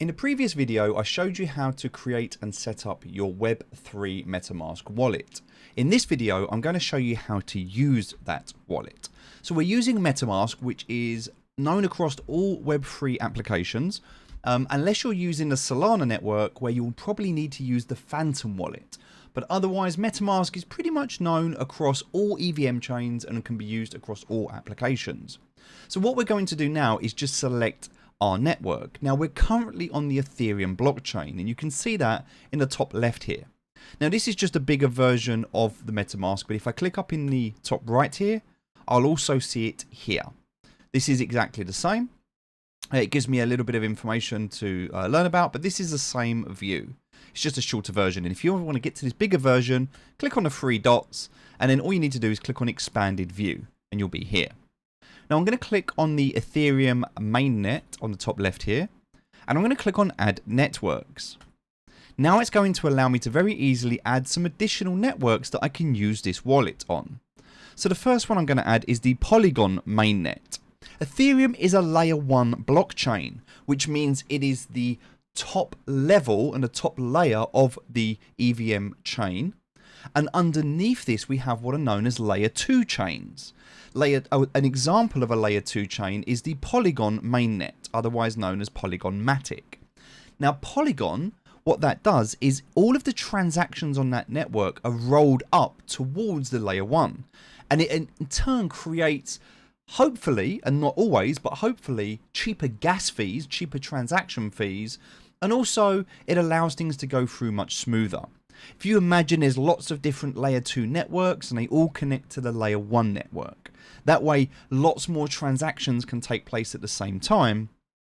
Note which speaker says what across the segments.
Speaker 1: In a previous video, I showed you how to create and set up your Web3 Metamask wallet. In this video, I'm going to show you how to use that wallet. So we're using Metamask, which is known across all Web3 applications, unless you're using the Solana network, where you'll probably need to use the Phantom wallet. But otherwise, Metamask is pretty much known across all EVM chains and can be used across all applications. So what we're going to do now is just select our network. Now we're currently on the Ethereum blockchain, and you can see that in the top left here. Now this is just a bigger version of the Metamask, but if I click up in the top right here, I'll also see it here. This is exactly the same. It gives me a little bit of information to learn about, but this is the same view. It's just a shorter version, and if you want to get to this bigger version, click on the three dots, and then all you need to do is click on expanded view, and you'll be here. Now I'm going to click on the Ethereum mainnet on the top left here, and I'm going to click on add networks. Now it's going to allow me to very easily add some additional networks that I can use this wallet on. So the first one I'm going to add is the Polygon mainnet. Ethereum is a layer 1 blockchain, which means it is the top level and the top layer of the EVM chain. And underneath this, we have what are known as layer 2 chains. An example of a layer 2 chain is the Polygon mainnet, otherwise known as Polygon-matic. Now, Polygon, what that does is all of the transactions on that network are rolled up towards the layer 1. And it in turn creates, hopefully, and not always, but hopefully, cheaper gas fees, cheaper transaction fees, and also it allows things to go through much smoother. If you imagine there's lots of different layer 2 networks and they all connect to the layer 1 network. That way, lots more transactions can take place at the same time,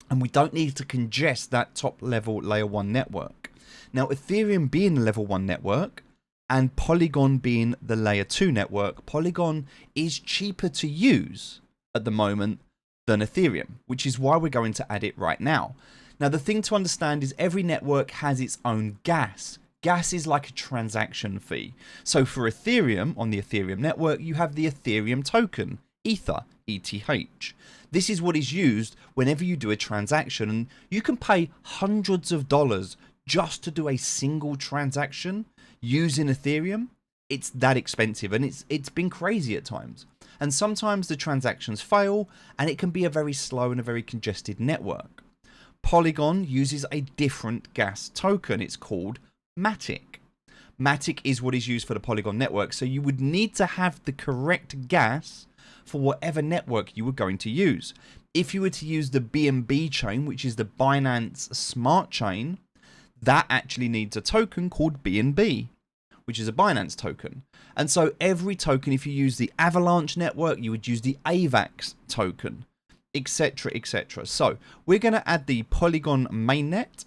Speaker 1: and we don't need to congest that top level layer 1 network. Now, Ethereum being the level 1 network and Polygon being the layer 2 network, Polygon is cheaper to use at the moment than Ethereum, which is why we're going to add it right now. Now, the thing to understand is every network has its own gas. Gas is like a transaction fee. So for Ethereum, on the Ethereum network, you have the Ethereum token, Ether, ETH. This is what is used whenever you do a transaction, and you can pay hundreds of dollars just to do a single transaction using Ethereum. It's that expensive, and it's been crazy at times. And sometimes the transactions fail, and it can be a very slow and a very congested network. Polygon uses a different gas token. It's called Matic. Matic is what is used for the Polygon network, so you would need to have the correct gas for whatever network you were going to use. If you were to use the BNB chain, which is the Binance Smart Chain, that actually needs a token called BNB, which is a Binance token. And so every token, if you use the Avalanche network, you would use the AVAX token, etc, etc. So we're going to add the Polygon mainnet.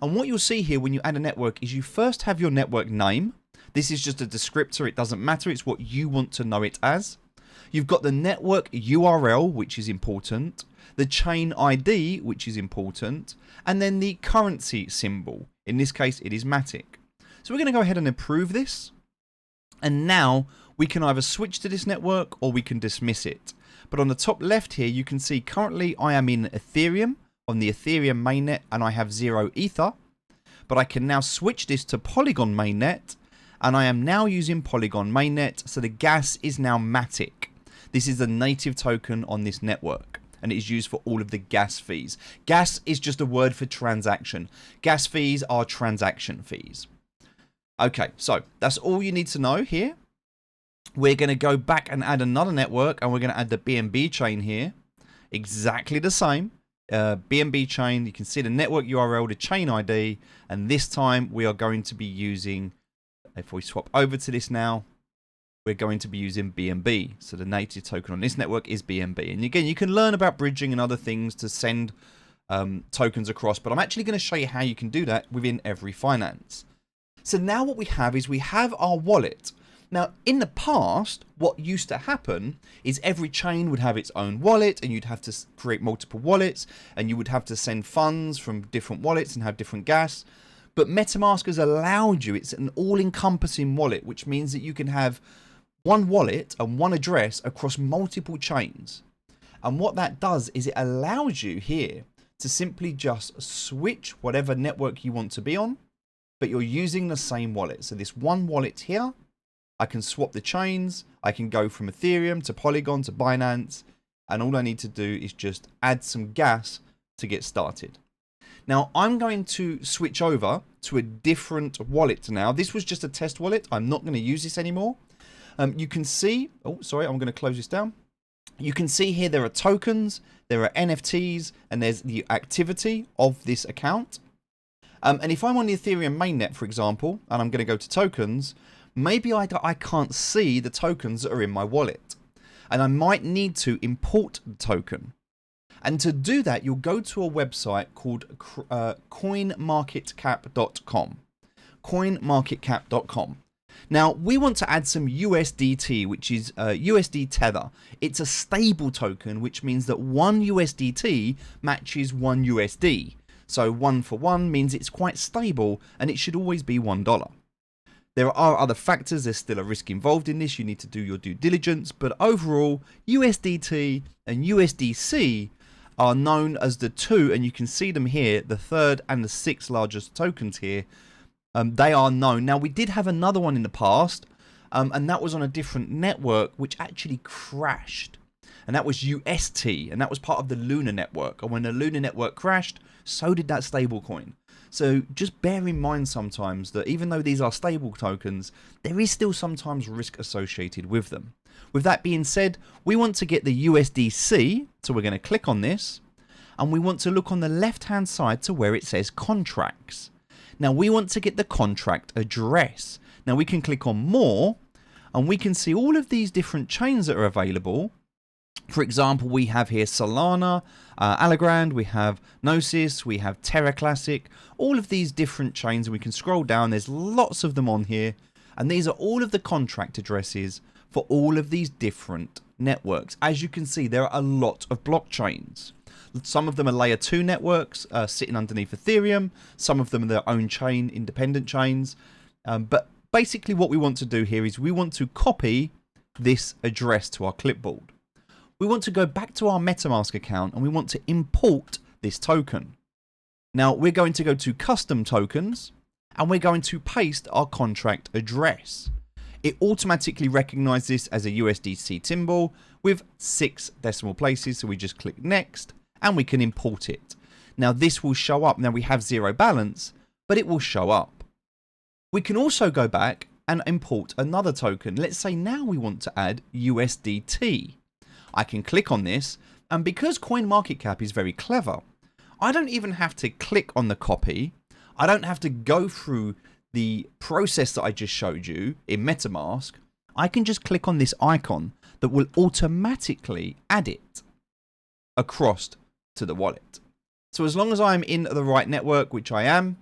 Speaker 1: And what you'll see here when you add a network is you first have your network name. This is just a descriptor. It doesn't matter. It's what you want to know it as. You've got the network URL, which is important, the chain ID, which is important, and then the currency symbol. In this case, it is Matic. So we're going to go ahead and approve this. And now we can either switch to this network or we can dismiss it. But on the top left here, you can see currently I am in Ethereum, on the Ethereum mainnet, and I have 0 Ether. But I can now switch this to Polygon mainnet, and I am now using Polygon mainnet, so the gas is now Matic. This is the native token on this network, and it is used for all of the gas fees. Gas is just a word for transaction. Gas fees are transaction fees. Okay, so that's all you need to know here. We're going to go back and add another network, and we're going to add the BNB chain here. Exactly the same. BNB chain, you can see the network URL, the chain ID, and this time we are going to be using, if we swap over to this now, we're going to be using BNB. So the native token on this network is BNB. And again, you can learn about bridging and other things to send tokens across, but I'm actually going to show you how you can do that within Every Finance. So now what we have is we have our wallet. Now, in the past, what used to happen is every chain would have its own wallet, and you'd have to create multiple wallets, and you would have to send funds from different wallets and have different gas. But Metamask has allowed you, it's an all-encompassing wallet, which means that you can have one wallet and one address across multiple chains. And what that does is it allows you here to simply just switch whatever network you want to be on, but you're using the same wallet. So this one wallet here, I can swap the chains. I can go from Ethereum to Polygon to Binance. And all I need to do is just add some gas to get started. Now I'm going to switch over to a different wallet now. This was just a test wallet. I'm not going to use this anymore. You can see, oh, sorry, I'm going to close this down. You can see here there are tokens, there are NFTs, and there's the activity of this account. And if I'm on the Ethereum mainnet, for example, and I'm going to go to tokens, maybe I can't see the tokens that are in my wallet. And I might need to import the token. And to do that, you'll go to a website called coinmarketcap.com. Coinmarketcap.com. Now, we want to add some USDT, which is USD Tether. It's a stable token, which means that one USDT matches one USD. So 1 for 1 means it's quite stable and it should always be $1. There are other factors. There's still a risk involved in this. You need to do your due diligence. But overall, USDT and USDC are known as the two, and you can see them here, the third and the sixth largest tokens here. They are known. Now, we did have another one in the past, and that was on a different network, which actually crashed. And that was UST, and that was part of the Luna network. And when the Luna network crashed, so did that stablecoin. So just bear in mind sometimes that even though these are stable tokens, there is still sometimes risk associated with them. With that being said, we want to get the USDC, so we're going to click on this, and we want to look on the left-hand side to where it says contracts. Now we want to get the contract address. Now we can click on more, and we can see all of these different chains that are available. For example, we have here Solana, Algorand, we have Gnosis, we have Terra Classic, all of these different chains. We can scroll down, there's lots of them on here, and these are all of the contract addresses for all of these different networks. As you can see, there are a lot of blockchains. Some of them are layer 2 networks sitting underneath Ethereum, some of them are their own chain, independent chains, but basically what we want to do here is we want to copy this address to our clipboard. We want to go back to our Metamask account and we want to import this token. Now we're going to go to custom tokens and we're going to paste our contract address. It automatically recognizes this as a USDC symbol with 6 decimal places. So we just click next and we can import it. Now this will show up. Now we have zero balance, but it will show up. We can also go back and import another token. Let's say now we want to add USDT. I can click on this, and because CoinMarketCap is very clever, I don't even have to click on the copy. I don't have to go through the process that I just showed you in Metamask. I can just click on this icon that will automatically add it across to the wallet. So as long as I'm in the right network, which I am,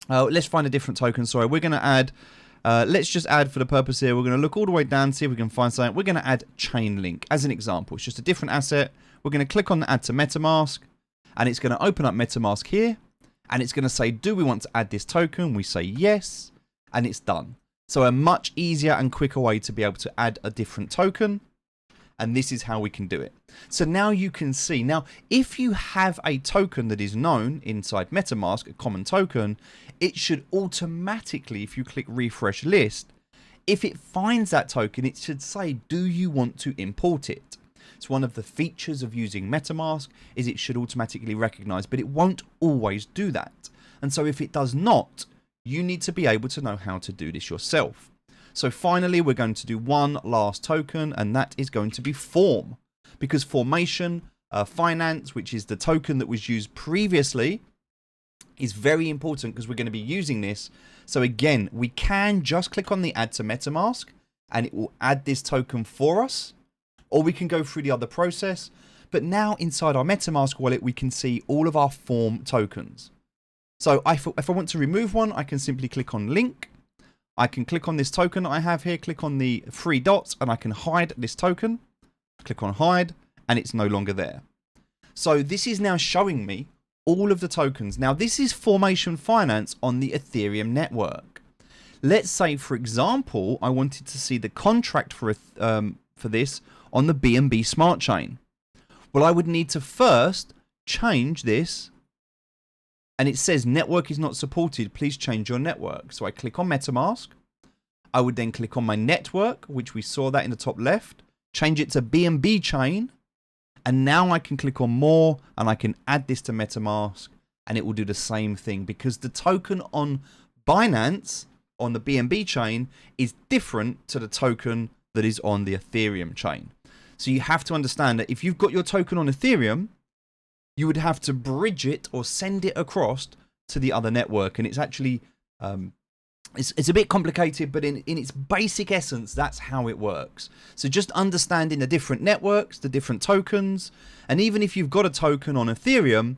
Speaker 1: let's find a different token. Sorry, we're going to add... let's just add for the purpose here. We're going to look all the way down, see if we can find something. We're going to add Chainlink as an example. It's just a different asset. We're going to click on the add to Metamask and it's going to open up Metamask here and it's going to say, do we want to add this token? We say yes and it's done. So a much easier and quicker way to be able to add a different token. And this is how we can do it. So now you can see. Now, if you have a token that is known inside Metamask, a common token, it should automatically, if you click refresh list, if it finds that token, it should say, do you want to import it? It's one of the features of using Metamask is it should automatically recognize, but it won't always do that. And so if it does not, you need to be able to know how to do this yourself. So finally, we're going to do one last token, and that is going to be Form. Because Formation Finance, which is the token that was used previously, is very important because we're going to be using this. So again, we can just click on the add to Metamask, and it will add this token for us. Or we can go through the other process. But now inside our Metamask wallet, we can see all of our Form tokens. So if I want to remove one, I can simply click on Link. I can click on this token that I have here, click on the 3 dots, and I can hide this token. Click on hide, and it's no longer there. So this is now showing me all of the tokens. Now this is Formation Finance on the Ethereum network. Let's say, for example, I wanted to see the contract for this on the BNB Smart Chain. Well, I would need to first change this, and it says network is not supported, please change your network. So I click on MetaMask. I would then click on my network, which we saw that in the top left, change it to BNB chain. And now I can click on more and I can add this to MetaMask and it will do the same thing, because the token on Binance on the BNB chain is different to the token that is on the Ethereum chain. So you have to understand that if you've got your token on Ethereum, you would have to bridge it or send it across to the other network. And it's actually, it's a bit complicated, but in its basic essence, that's how it works. So just understanding the different networks, the different tokens, and even if you've got a token on Ethereum,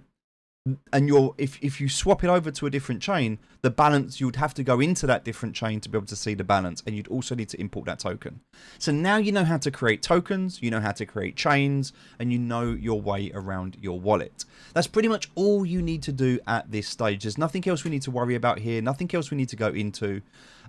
Speaker 1: and if you swap it over to a different chain, the balance, you would have to go into that different chain to be able to see the balance, and you'd also need to import that token. So now you know how to create tokens, you know how to create chains, and you know your way around your wallet. That's pretty much all you need to do at this stage. There's nothing else we need to worry about here, nothing else we need to go into.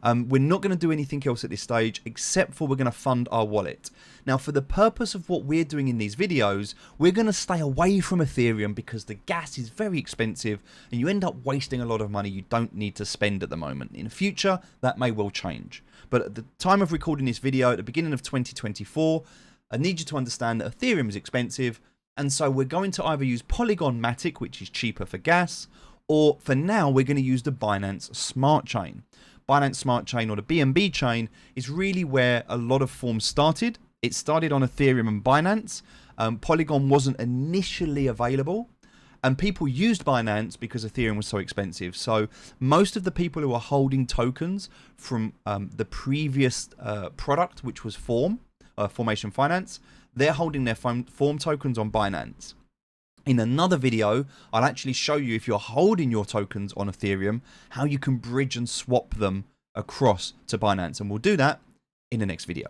Speaker 1: We're not going to do anything else at this stage, except for we're going to fund our wallet. Now, for the purpose of what we're doing in these videos, we're going to stay away from Ethereum because the gas is very expensive and you end up wasting a lot of money you don't need to spend at the moment. In the future, that may well change. But at the time of recording this video, at the beginning of 2024, I need you to understand that Ethereum is expensive. And so we're going to either use Polygon Matic, which is cheaper for gas, or for now, we're going to use the Binance Smart Chain. Binance Smart Chain, or the BNB chain, is really where a lot of forms started. It started on Ethereum and Binance. Polygon wasn't initially available, and people used Binance because Ethereum was so expensive. So most of the people who are holding tokens from the previous product, which was Formation Finance, they're holding their Form tokens on Binance. In another video, I'll actually show you, if you're holding your tokens on Ethereum, how you can bridge and swap them across to Binance. And we'll do that in the next video.